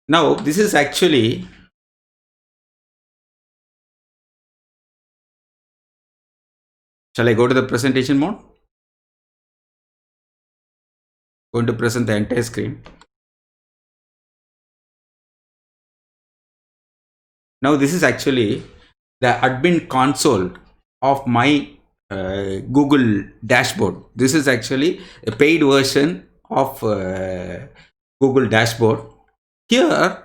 Now, this is actually, shall I go to the presentation mode? Going to present the entire screen. Now, this is actually the admin console of my Google dashboard. This is actually a paid version of Google dashboard. Here,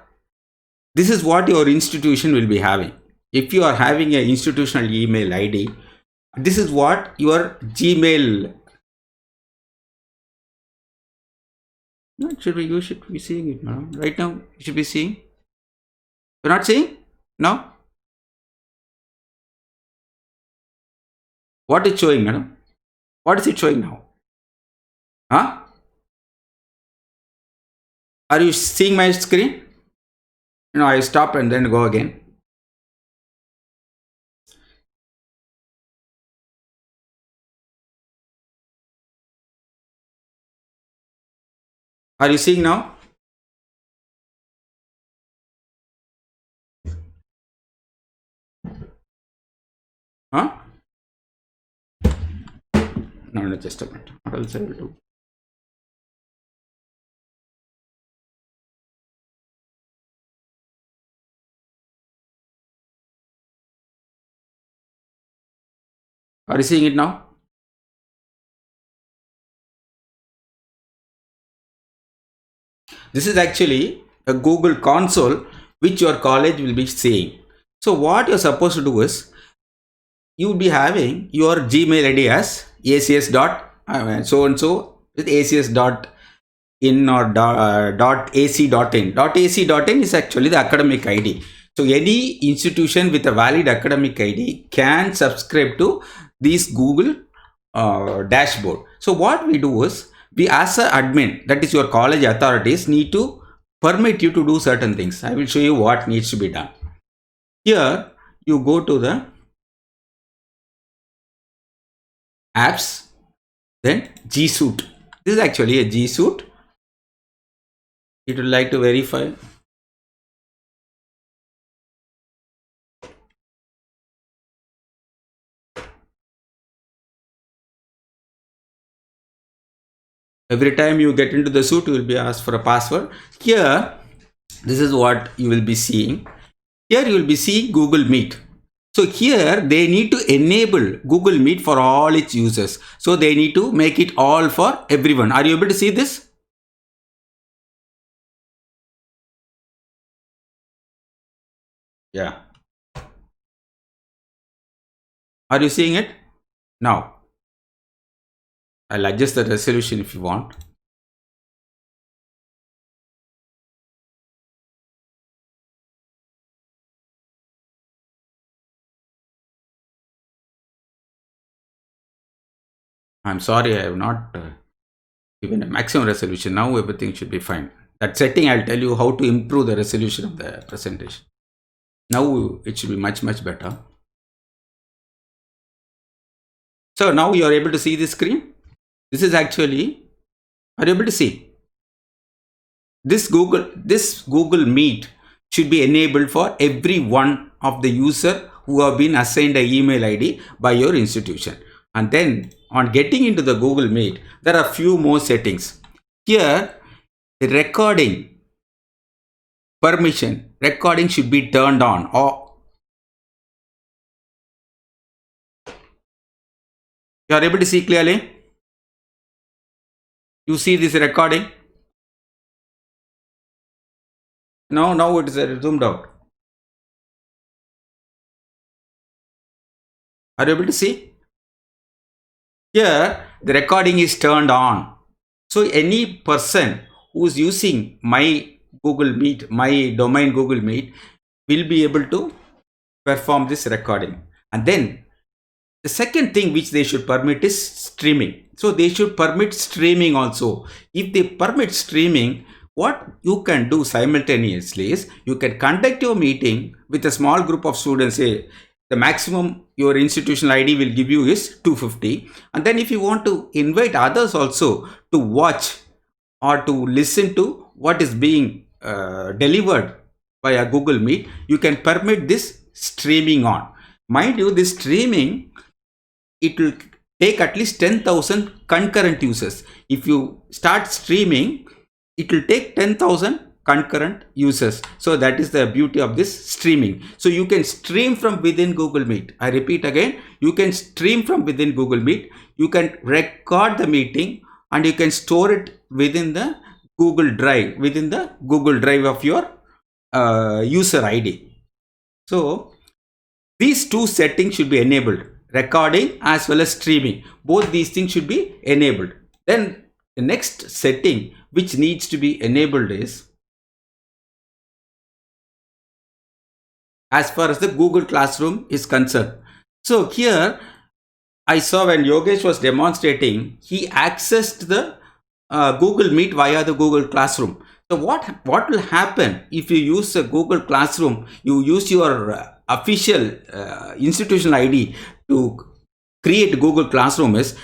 this is what your institution will be having. If you are having an institutional email ID, this is what your Gmail. You should be seeing it now. Right now, you should be seeing. You're not seeing now. What is showing, madam? What is it showing now? Huh? Are you seeing my screen? No, I stop and then go again. Are you seeing now? Huh? No, just a minute. What else I will do? Are you seeing it now? This is actually a Google console which your college will be seeing. So what you're supposed to do is you will be having your Gmail ID as acs dot so and so with acs dot in or dot ac dot in. Dot ac dot in is actually the academic ID. So any institution with a valid academic ID can subscribe to this Google dashboard. So what we do is we as an admin, that is your college authorities, need to permit you to do certain things. I will show you what needs to be done. Here you go to the apps, then G Suite. This is actually a G Suite. It would like to verify. Every time you get into the suite, you will be asked for a password. Here, this is what you will be seeing. Here you will be seeing Google Meet. So here they need to enable Google Meet for all its users. So they need to make it all for everyone. Are you able to see this? Yeah. Are you seeing it? Now, I'll adjust the resolution if you want. I'm sorry, I have not given a maximum resolution. Now everything should be fine. That setting, I'll tell you how to improve the resolution of the presentation. Now it should be much better. So now you are able to see the screen. This is actually, are you able to see? This Google Meet should be enabled for every one of the user who have been assigned an email ID by your institution. And then on getting into the Google Meet, there are few more settings. Here, the recording permission, recording should be turned on, or you are able to see clearly. You see this recording. Now it is zoomed out. Are you able to see? Here, the recording is turned on. So any person who is using my Google Meet, my domain Google Meet, will be able to perform this recording. And then the second thing which they should permit is streaming. So they should permit streaming also. If they permit streaming, what you can do simultaneously is you can conduct your meeting with a small group of students. Say the maximum your institutional ID will give you is 250. And then if you want to invite others also to watch or to listen to what is being delivered by a Google Meet, you can permit this streaming on. Mind you, this streaming, it will take at least 10,000 concurrent users. If you start streaming, it will take 10,000 concurrent users. So that is the beauty of this streaming. So you can stream from within Google Meet. I repeat again, you can stream from within Google Meet. You can record the meeting and you can store it within the Google Drive, within the Google Drive of your user ID. So these two settings should be enabled, recording as well as streaming. Both these things should be enabled. Then the next setting which needs to be enabled is, as far as the Google Classroom is concerned. So here I saw when Yogesh was demonstrating, he accessed the Google Meet via the Google Classroom. So what will happen if you use a Google Classroom, you use your official institutional ID to create Google Classroom is,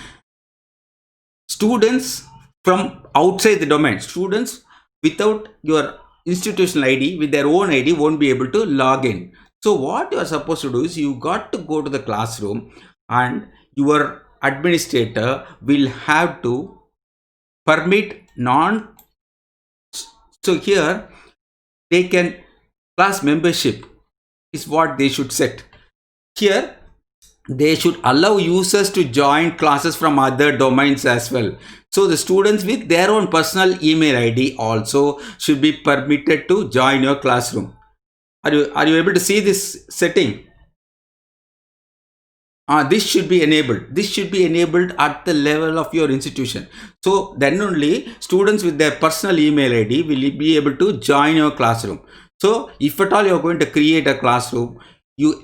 students from outside the domain, students without your institutional ID, with their own ID, won't be able to log in. So what you are supposed to do is, you got to go to the classroom and your administrator will have to permit non. So here they can, class membership is what they should set. Here they should allow users to join classes from other domains as well. So the students with their own personal email ID also should be permitted to join your classroom. Are you able to see this setting? This should be enabled. This should be enabled at the level of your institution. So then only students with their personal email ID will be able to join your classroom. So if at all you are going to create a classroom, you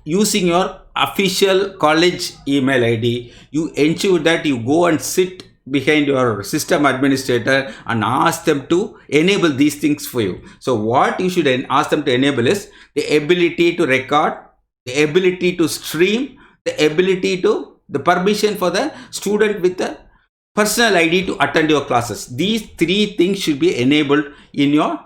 using your official college email ID, you ensure that you go and sit behind your system administrator and ask them to enable these things for you. So what you should ask them to enable is the ability to record, the ability to stream, the ability to, the permission for the student with the personal ID to attend your classes. These three things should be enabled in your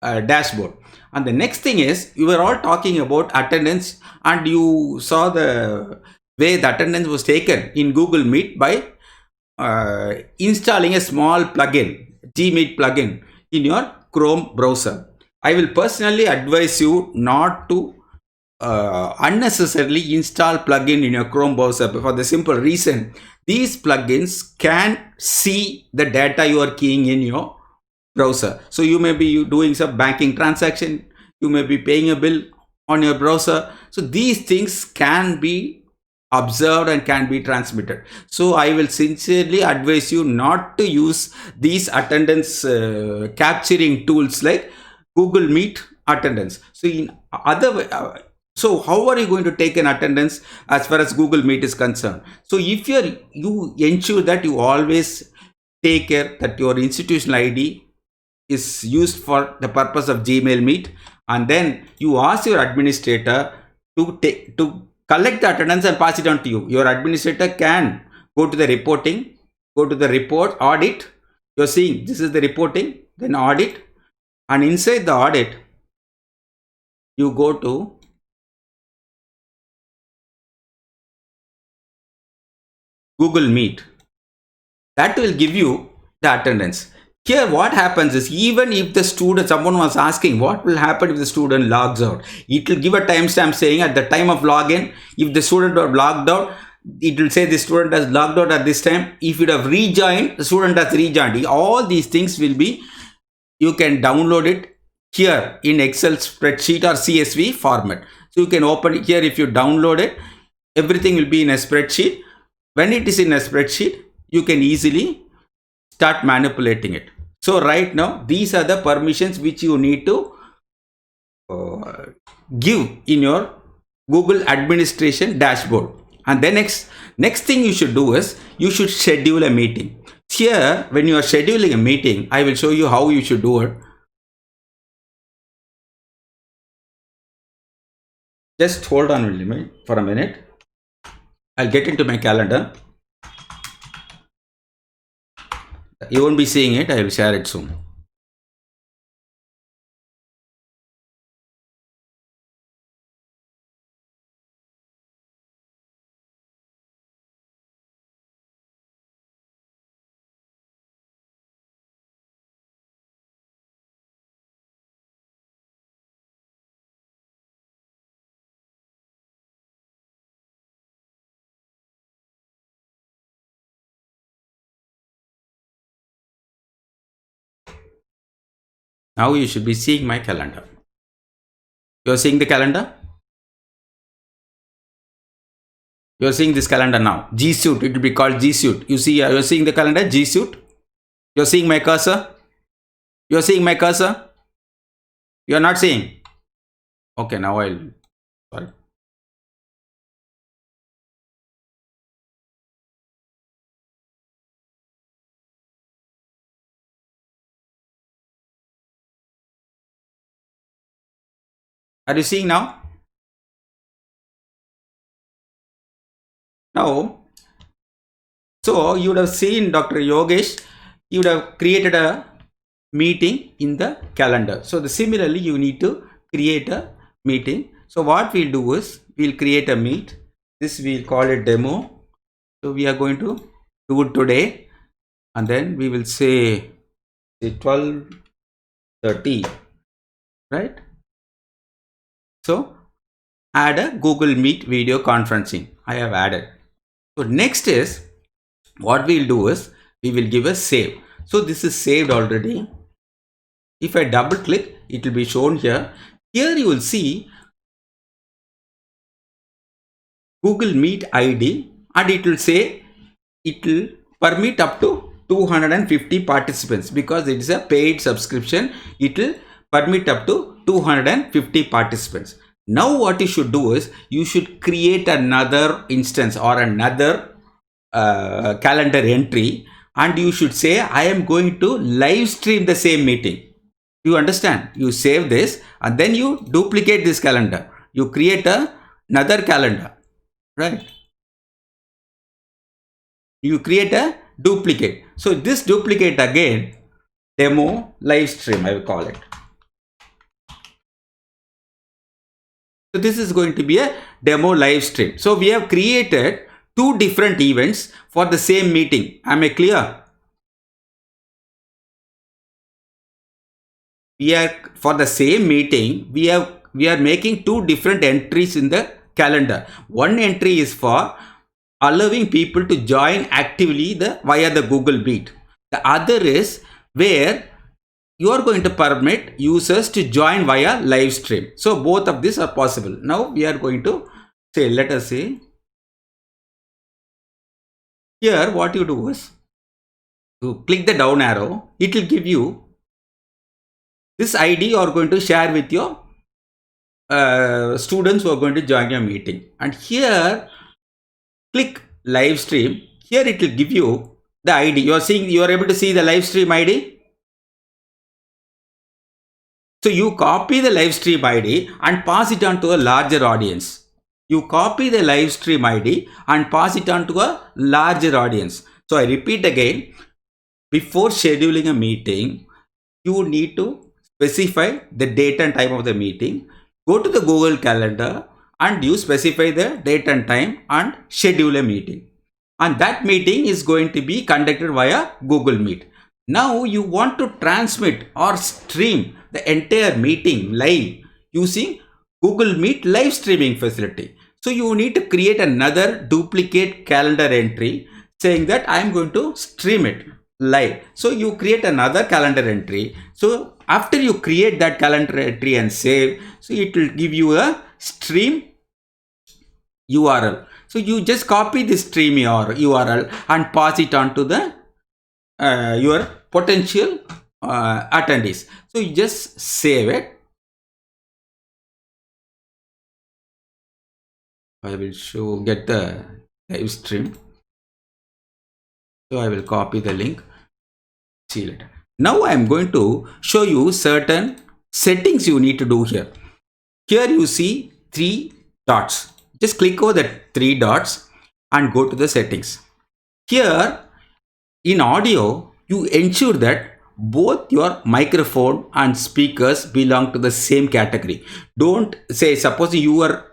dashboard. And the next thing is, you were all talking about attendance, and you saw the way the attendance was taken in Google Meet by installing a small plugin, Gmeet plugin, in your Chrome browser. I will personally advise you not to unnecessarily install plugin in your Chrome browser, for the simple reason, these plugins can see the data you are keying in your browser. So you may be doing some banking transaction, you may be paying a bill on your browser. So these things can be observed and can be transmitted. So I will sincerely advise you not to use these attendance capturing tools like Google Meet attendance. So in other way, so how are you going to take an attendance as far as Google Meet is concerned? So if you ensure that you always take care that your institutional ID is used for the purpose of Gmail Meet, and then you ask your administrator to collect the attendance and pass it on to you. Your administrator can go to the reporting, go to the report, audit. You're seeing this is the reporting, then audit, and inside the audit, you go to Google Meet. That will give you the attendance. Here what happens is, even if the student, someone was asking what will happen if the student logs out, it will give a timestamp saying at the time of login, if the student got logged out, it will say the student has logged out at this time. If you have rejoined, the student has rejoined. All these things will be, you can download it here in Excel spreadsheet or CSV format. So you can open it here. If you download it, everything will be in a spreadsheet. When it is in a spreadsheet, you can easily start manipulating it. So right now, these are the permissions which you need to give in your Google administration dashboard. And then next thing you should do is, you should schedule a meeting. Here, when you are scheduling a meeting, I will show you how you should do it. Just hold on with me for a minute. I'll get into my calendar. You won't be seeing it. I will share it soon. Now you should be seeing my calendar. You are seeing the calendar? You are seeing this calendar now. G Suite, it will be called G Suite. You see, you are seeing the calendar, G Suite. You are seeing my cursor? You are seeing my cursor? You are not seeing? Okay, now I'll, sorry. Are you seeing now? Now, so you would have seen Dr. Yogesh, you would have created a meeting in the calendar. So similarly, you need to create a meeting. So what we'll do is we'll create a meet. This we'll call it demo. So we are going to do it today, and then we will say 12:30, right? So add a Google Meet video conferencing. I have added. So next is what we'll do is we will give a save. So this is saved already. If I double click, it will be shown here. Here you will see Google Meet ID, and it will say it will permit up to 250 participants because it is a paid subscription. It will permit up to 250 participants. Now what you should do is you should create another instance or another calendar entry, and you should say I am going to live stream the same meeting. You understand? You save this and then you duplicate this calendar. You create another calendar, right? You create a duplicate. So this duplicate again, demo live stream, I will call it. So this is going to be a demo live stream. So we have created two different events for the same meeting. Am I clear? We are for the same meeting. We are making two different entries in the calendar. One entry is for allowing people to join actively via the Google Meet. The other is where you are going to permit users to join via live stream. So both of these are possible. Now we are going to say, let us say, here what you do is to click the down arrow. It will give you this ID you are going to share with your students who are going to join your meeting. And here click live stream. Here it will give you the ID. You are seeing, you are able to see the live stream ID. So you copy the live stream ID and pass it on to a larger audience. You copy the live stream ID and pass it on to a larger audience. So I repeat again, before scheduling a meeting, you need to specify the date and time of the meeting. Go to the Google Calendar and you specify the date and time and schedule a meeting. And that meeting is going to be conducted via Google Meet. Now you want to transmit or stream the entire meeting live using Google Meet live streaming facility. So you need to create another duplicate calendar entry saying that I am going to stream it live. So you create another calendar entry. So after you create that calendar entry and save, so it will give you a stream URL. So you just copy this stream URL and pass it on to the your potential attendees. So you just save it. I will get the live stream. So I will copy the link. See you later. Now I am going to show you certain settings you need to do here. Here you see three dots. Just click over the three dots and go to the settings. Here in audio, you ensure that both your microphone and speakers belong to the same category. Don't say, suppose your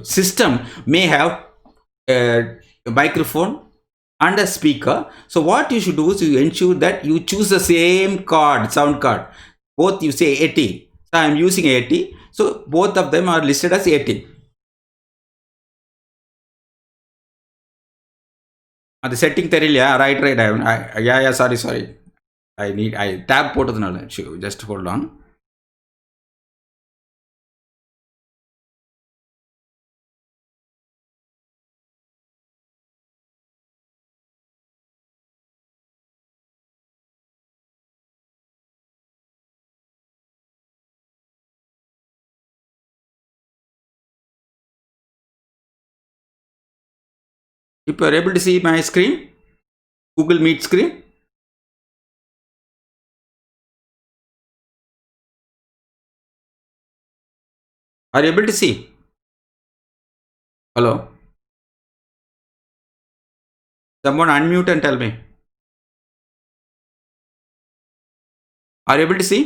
system may have a microphone and a speaker. So what you should do is you ensure that you choose the same sound card. Both you say 80. So I am using 80. So both of them are listed as 80. The setting தெரியலையா? Right. Yeah, sorry. I tab போட்டதுனால just hold on. If you are able to see my screen, Google Meet screen, are you able to see? Hello? Someone unmute and tell me. Are you able to see?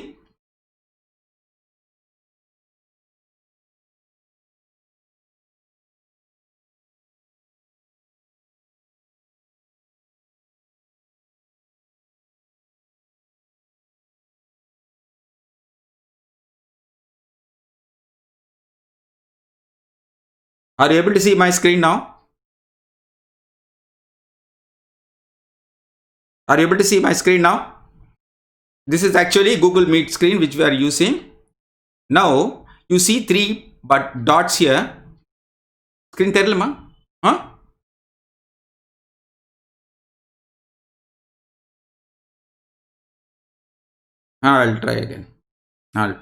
Are you able to see my screen now? Are you able to see my screen now? This is actually Google Meet screen which we are using. Now you see three dots here. Screen தெரியலமா? Huh? I'll try again. Alt.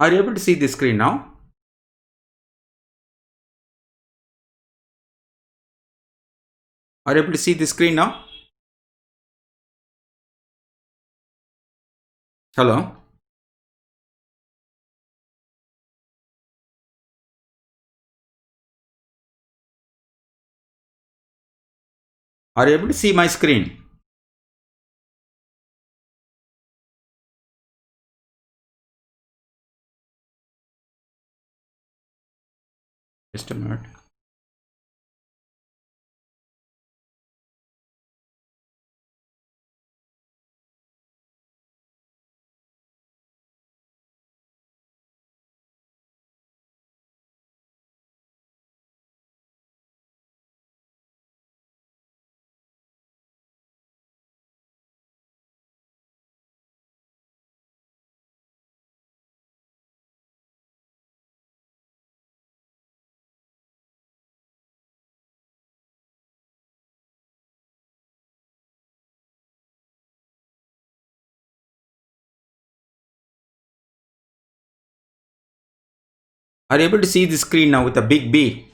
Are you able to see the screen now? Are you able to see the screen now? Hello? Are you able to see my screen? Just a minute. Are you able to see the screen now with a big B?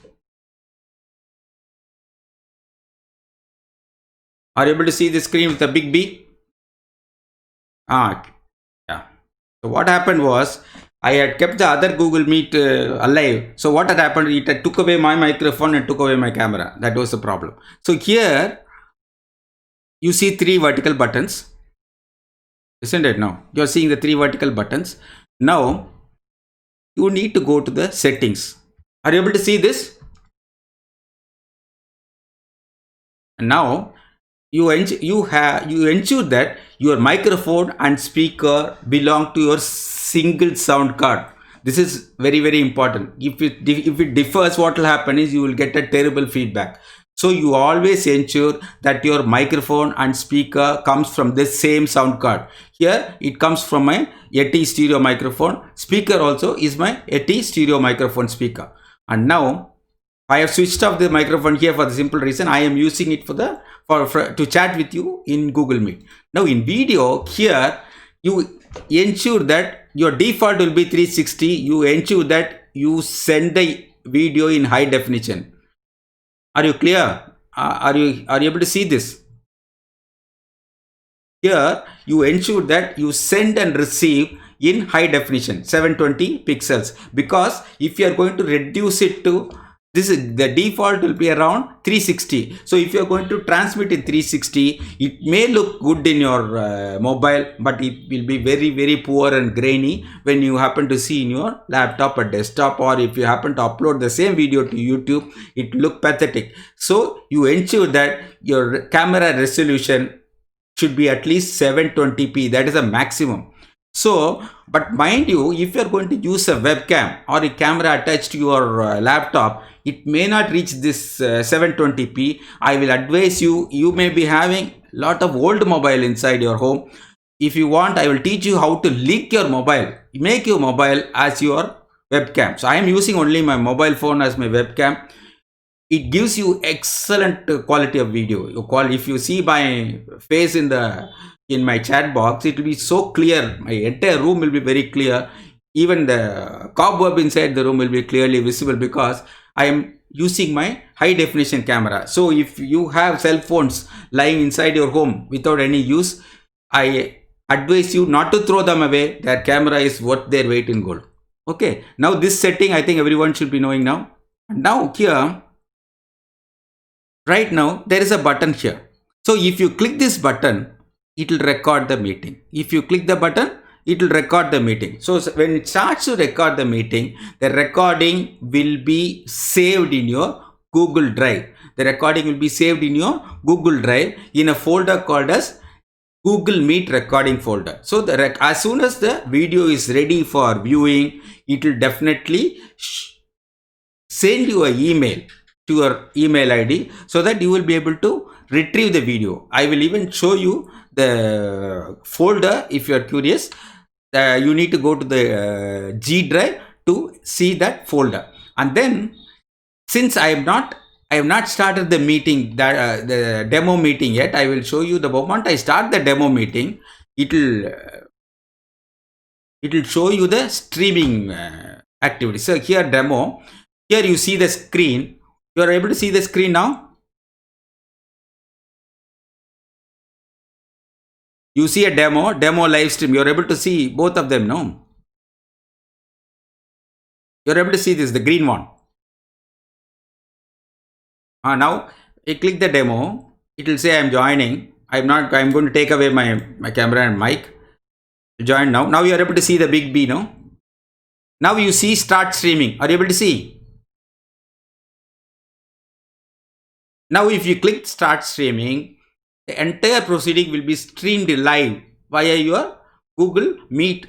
Are you able to see the screen with a big B? Yeah. So what happened was I had kept the other Google Meet alive. So what had happened? It took away my microphone and took away my camera. That was the problem. So here you see three vertical buttons, isn't it? Now you're seeing the three vertical buttons. Now you need to go to the settings. Are you able to see this? And now you ensure that your microphone and speaker belong to your single sound card. This is very, very important. If it differs, what will happen is you will get a terrible feedback. So you always ensure that your microphone and speaker comes from the same sound card. Here it comes from my Yeti stereo microphone. Speaker also is my Yeti stereo microphone speaker. And now I have switched off the microphone here for the simple reason I am using it to chat with you in Google Meet. Now in video here, you ensure that your default will be 360. You ensure that you send the video in high definition. Are you clear? Are you able to see this? Here you ensure that you send and receive in high definition 720 pixels, because if you are going to reduce it to this, is the default will be around 360. So if you are going to transmit in 360, it may look good in your mobile, but it will be very, very poor and grainy when you happen to see in your laptop or desktop, or if you happen to upload the same video to YouTube, it look pathetic. So you ensure that your camera resolution should be at least 720p. That is a maximum. So, but mind you, if you're going to use a webcam or a camera attached to your laptop, it may not reach this 720p. I will advise you, you may be having lot of old mobile inside your home. If you want, I will teach you how to link your mobile, make your mobile as your webcam. So I am using only my mobile phone as my webcam. It gives you excellent quality of video. If you see my face in my chat box, it will be so clear. My entire room will be very clear. Even the cobweb inside the room will be clearly visible because I am using my high definition camera. So if you have cell phones lying inside your home without any use, I advise you not to throw them away. Their camera is worth their weight in gold. Okay, now this setting I think everyone should be knowing now. Now here, right now there is a button here. So if you click this button, it will record the meeting. If you click the button, it will record the meeting. So when it starts to record the meeting, the recording will be saved in your Google Drive. The recording will be saved in your Google Drive in a folder called as Google Meet recording folder. So as soon as the video is ready for viewing, it will definitely send you an email to your email ID so that you will be able to retrieve the video. I will even show you the folder if you are curious. You need to go to the G Drive to see that folder. And then, since I have not started the meeting, that the demo meeting yet, I will show you the moment I start the demo meeting. It will show you the streaming activity. So here demo. Here you see the screen. You are able to see the screen now. You see a demo live stream. You are able to see both of them, no? You are able to see this, the green one. Now I click the demo. It will say I am joining. I'm going to take away my camera and mic. Join now. Now you are able to see the big B, no? Now you see start streaming. Are you able to see? Now if you click start streaming, the entire proceeding will be streamed live via your Google Meet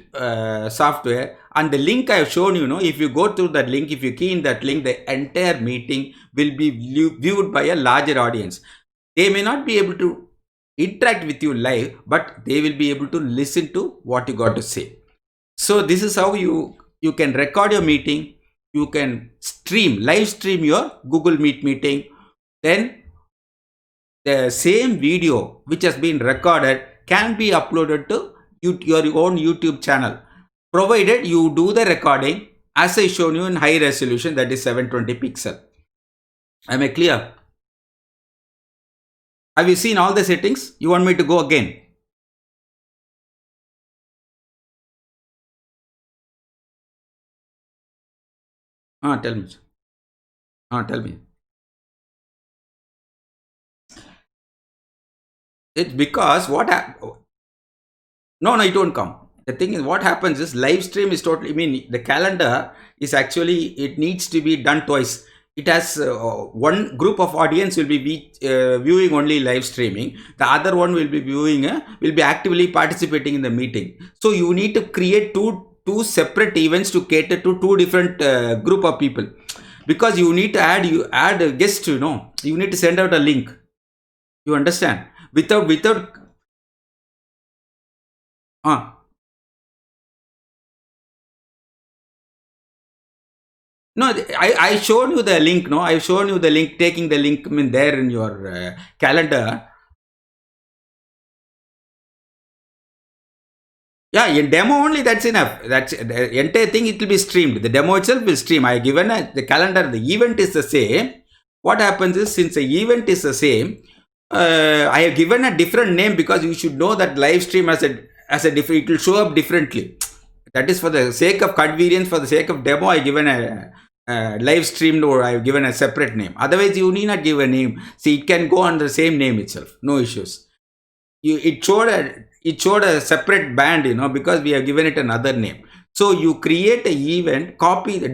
software, and the link I have shown you, if you go through that link, if you key in that link, the entire meeting will be viewed by a larger audience. They may not be able to interact with you live, but they will be able to listen to what you got to say. So this is how you can record your meeting. You can live stream your Google Meet meeting. Then the same video which has been recorded can be uploaded to your own YouTube channel, provided you do the recording as I shown you in high resolution, that is 720 pixel. Am I clear? Have you seen all the settings? You want me to go again? Tell me. Tell me. It's because no, it won't come. The thing is, what happens is live stream is totally, the calendar is actually, it needs to be done twice. It has one group of audience will be viewing only live streaming. The other one will be viewing, will be actively participating in the meeting. So you need to create two separate events to cater to two different group of people, because you need to add a guest. You need to send out a link. You understand? Without no, I showed you the link. No, I've shown you the link. Taking the link there in your calendar. Yeah, in demo only, that's enough. That's the entire thing. It will be streamed. The demo itself will stream. I given the calendar. The event is the same. What happens is, since the event is the same, I have given a different name because you should know that live stream as a different. It will show up differently. That is for the sake of convenience. For the sake of demo, I given a live streamed, or I have given a separate name. Otherwise, you need not give a name. See, it can go under the same name itself. No issues. It showed a separate band, because we have given it another name. So you create an event,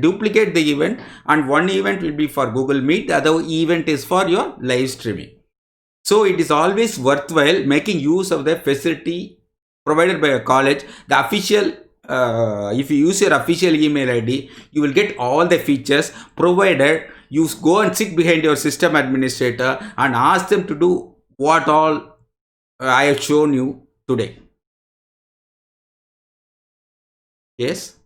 duplicate the event, and one event will be for Google Meet. The other event is for your live streaming. So it is always worthwhile making use of the facility provided by a college, the official if you use your official email ID, you will get all the features, provided you go and sit behind your system administrator and ask them to do what all I have shown you today. Yes.